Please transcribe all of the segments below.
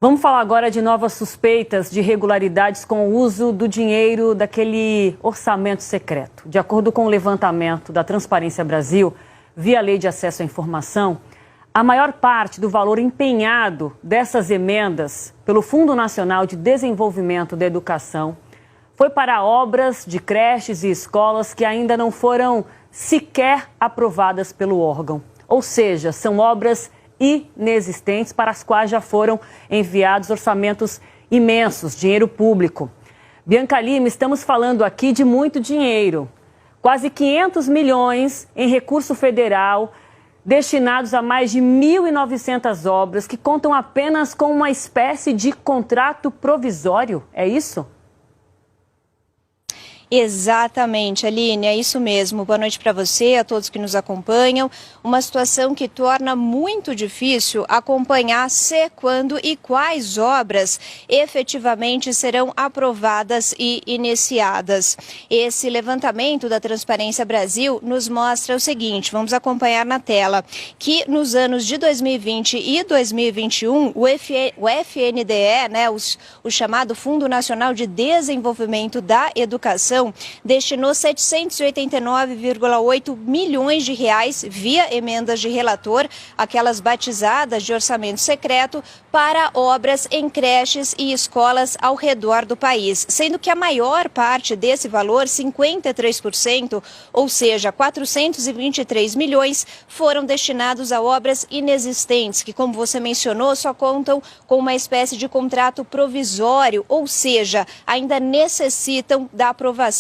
Vamos falar agora de novas suspeitas de irregularidades com o uso do dinheiro daquele orçamento secreto. De acordo com o levantamento da Transparência Brasil, via Lei de Acesso à Informação, a maior parte do valor empenhado dessas emendas pelo Fundo Nacional de Desenvolvimento da Educação foi para obras de creches e escolas que ainda não foram sequer aprovadas pelo órgão. Ou seja, são obras inexistentes para as quais já foram enviados orçamentos imensos, dinheiro público. Bianca Lima, estamos falando aqui de muito dinheiro. Quase 500 milhões em recurso federal destinados a mais de 1.900 obras que contam apenas com uma espécie de contrato provisório, é isso? Exatamente, Aline, é isso mesmo. Boa noite para você, a todos que nos acompanham. Uma situação que torna muito difícil acompanhar se, quando e quais obras efetivamente serão aprovadas e iniciadas. Esse levantamento da Transparência Brasil nos mostra o seguinte, vamos acompanhar na tela, que nos anos de 2020 e 2021, o FNDE, o chamado Fundo Nacional de Desenvolvimento da Educação, destinou 789,8 milhões de reais via emendas de relator, aquelas batizadas de orçamento secreto, para obras em creches e escolas ao redor do país, sendo que a maior parte desse valor, 53%, ou seja, 423 milhões, foram destinados a obras inexistentes, que, como você mencionou, só contam com uma espécie de contrato provisório, ou seja, ainda necessitam da aprovação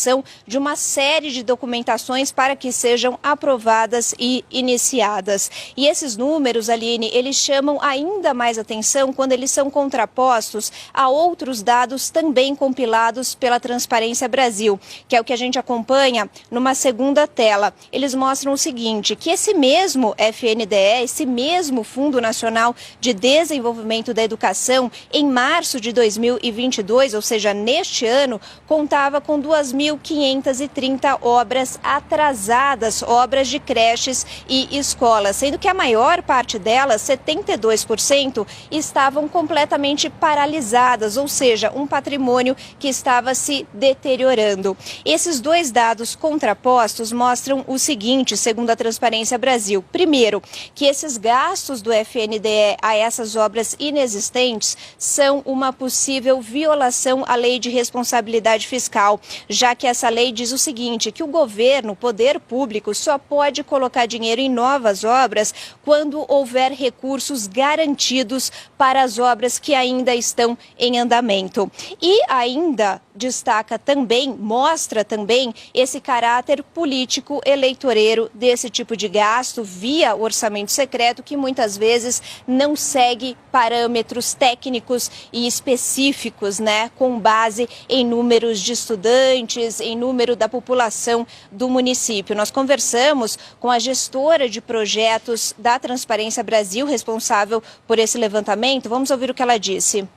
de uma série de documentações para que sejam aprovadas e iniciadas. E esses números, Aline, eles chamam ainda mais atenção quando eles são contrapostos a outros dados também compilados pela Transparência Brasil, que é o que a gente acompanha numa segunda tela. Eles mostram o seguinte, que esse mesmo FNDE, esse mesmo Fundo Nacional de Desenvolvimento da Educação, em março de 2022, ou seja, neste ano, contava com 2.530 obras atrasadas, obras de creches e escolas, sendo que a maior parte delas, 72%, estavam completamente paralisadas, ou seja, um patrimônio que estava se deteriorando. Esses dois dados contrapostos mostram o seguinte, segundo a Transparência Brasil. Primeiro, que esses gastos do FNDE a essas obras inexistentes são uma possível violação à Lei de Responsabilidade Fiscal, já que essa lei diz o seguinte, que o governo, o poder público, só pode colocar dinheiro em novas obras quando houver recursos garantidos para as obras que ainda estão em andamento. E ainda destaca também, mostra também esse caráter político eleitoreiro desse tipo de gasto via orçamento secreto, que muitas vezes não segue parâmetros técnicos e específicos, com base em números de estudantes, em número da população do município. Nós conversamos com a gestora de projetos da Transparência Brasil, responsável por esse levantamento. Vamos ouvir o que ela disse.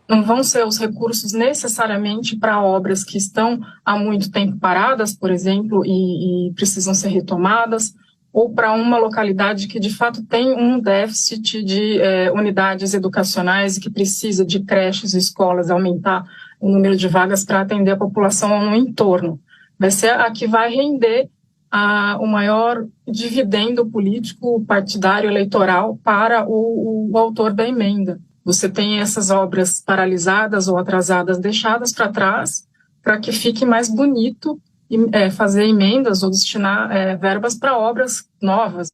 Não vão ser os recursos necessariamente para obras que estão há muito tempo paradas, por exemplo, e precisam ser retomadas, ou para uma localidade que de fato tem um déficit de unidades educacionais e que precisa de creches e escolas, aumentar o número de vagas para atender a população no entorno. Vai ser a que vai render o maior dividendo político, partidário, eleitoral para o autor da emenda. Você tem essas obras paralisadas ou atrasadas deixadas para trás para que fique mais bonito fazer emendas ou destinar verbas para obras novas.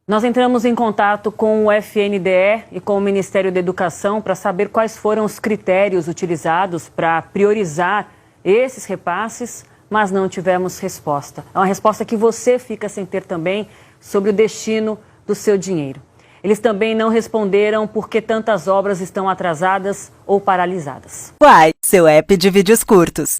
Nós entramos em contato com o FNDE e com o Ministério da Educação para saber quais foram os critérios utilizados para priorizar esses repasses, mas não tivemos resposta. É uma resposta que você fica sem ter também sobre o destino do seu dinheiro. Eles também não responderam por que tantas obras estão atrasadas ou paralisadas. Uai, seu app de vídeos curtos.